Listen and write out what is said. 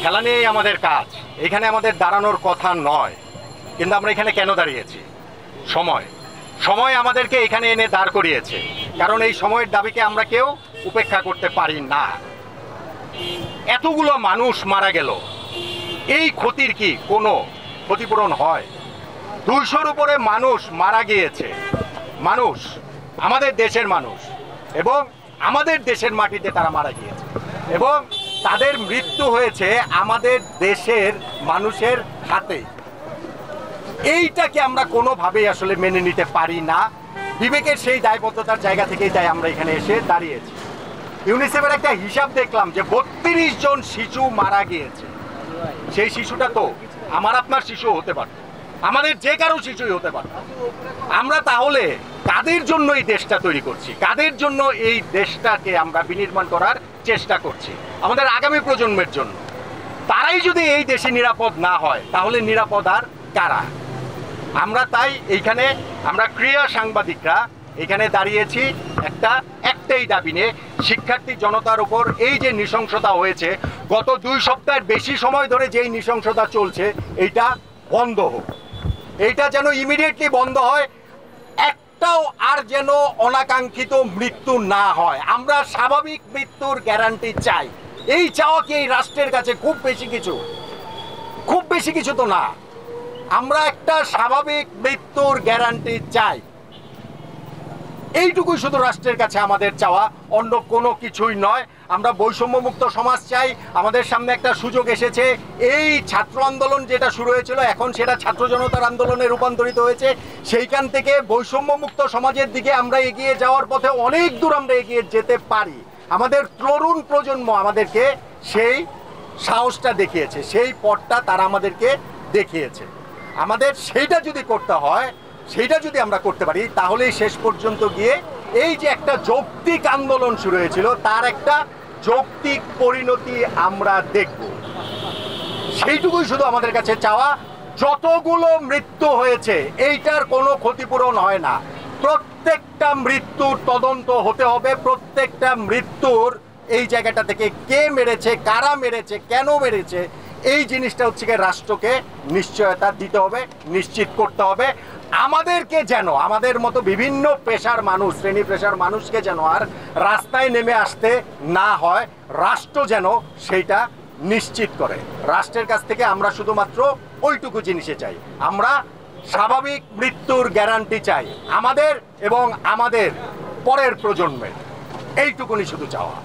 খেলা নিয়েই আমাদের কাজ, এখানে আমাদের দাঁড়ানোর কথা নয়। কিন্তু আমরা এখানে কেন দাঁড়িয়েছি? সময় সময় আমাদেরকে এখানে এনে দাঁড় করিয়েছে, কারণ এই সময়ের দাবিকে আমরা কেউ উপেক্ষা করতে পারি না। এতগুলো মানুষ মারা গেল, এই ক্ষতির কি কোনো ক্ষতিপূরণ হয়? 200-র উপরে মানুষ মারা গিয়েছে, মানুষ, আমাদের দেশের মানুষ, এবং আমাদের দেশের মাটিতে তারা মারা গিয়েছে, এবং তাদের মৃত্যু হয়েছে আমাদের দেশের মানুষের হাতে। এইটাকে আমরা কোনোভাবেই আসলে মেনে নিতে পারি না। বিবেকের সেই দায়বদ্ধতার জায়গা থেকেই তাই আমরা এখানে এসে দাঁড়িয়েছি। ইউনিসেফের একটা হিসাব দেখলাম যে 32 জন শিশু মারা গিয়েছে। সেই শিশুটা তো আমার আপনার শিশু হতে পারত, আমাদের যে কারো শিশুই হতে পারত। আমরা তাহলে কাদের জন্য এই দেশটা তৈরি করছি? কাদের জন্য এই দেশটাকে আমরা বিনির্মাণ করার চেষ্টা করছি? আমাদের আগামী প্রজন্মের জন্য। তারাই যদি এই দেশে নিরাপদ না হয়, তাহলে নিরাপদ আর কারা? আমরা তাই এইখানে আমরা ক্রীড়া সাংবাদিকরা এখানে দাঁড়িয়েছি একটাই দাবি নিয়ে। শিক্ষার্থী জনতার উপর এই যে নৃশংসতা হয়েছে, গত 2 সপ্তাহের বেশি সময় ধরে যেই নৃশংসতা চলছে, এইটা বন্ধ হোক। এইটা যেন ইমিডিয়েটলি বন্ধ হয়। একটাও আর যেন অনাকাঙ্ক্ষিত মৃত্যু না হয়। আমরা স্বাভাবিক মৃত্যুর গ্যারান্টি চাই। এই চাওয়া কি এই রাষ্ট্রের কাছে খুব বেশি কিছু তো না। আমরা একটা স্বাভাবিক মৃত্যুর গ্যারান্টি চাই, এইটুকুই শুধু রাষ্ট্রের কাছে আমাদের চাওয়া, অন্য কোনো কিছুই নয়। আমরা বৈষম্যমুক্ত সমাজ চাই। আমাদের সামনে একটা সুযোগ এসেছে। এই ছাত্র আন্দোলন যেটা শুরু হয়েছিল, এখন সেটা ছাত্র জনতার আন্দোলনে রূপান্তরিত হয়েছে। সেইখান থেকে বৈষম্যমুক্ত সমাজের দিকে আমরা এগিয়ে যাওয়ার পথে অনেক দূর আমরা এগিয়ে যেতে পারি। আমাদের তরুণ প্রজন্ম আমাদেরকে সেই সাহসটা দেখিয়েছে, সেই পথটা তারা আমাদেরকে দেখিয়েছে। আমাদের সেইটা যদি করতে হয়, সেইটা যদি আমরা করতে পারি, তাহলেই শেষ পর্যন্ত গিয়ে এই যে একটা যৌক্তিক আন্দোলন শুরু হয়েছিল, তার একটা যৌক্তিক পরিণতি আমরা দেখব। সেইটুকুই শুধু আমাদের কাছে চাওয়া। যতগুলো মৃত্যু হয়েছে, এইটার কোনো ক্ষতিপূরণ হয় না। প্রত্যেকটা মৃত্যুর তদন্ত হতে হবে। প্রত্যেকটা মৃত্যুর এই জায়গাটা থেকে কে মেরেছে, কারা মেরেছে, কেন মেরেছে, এই জিনিসটা হচ্ছে রাষ্ট্রকে নিশ্চয়তা দিতে হবে, নিশ্চিত করতে হবে। আমাদেরকে যেন, আমাদের মতো বিভিন্ন পেশার মানুষ, শ্রেণী পেশার মানুষকে যেন আর রাস্তায় নেমে আসতে না হয়। রাষ্ট্র যেন সেইটা নিশ্চিত করে। রাষ্ট্রের কাছ থেকে আমরা শুধুমাত্র ওইটুকু জিনিসে চাই। আমরা স্বাভাবিক মৃত্যুর গ্যারান্টি চাই, আমাদের এবং আমাদের পরের প্রজন্মের। এইটুকুনি শুধু চাওয়া।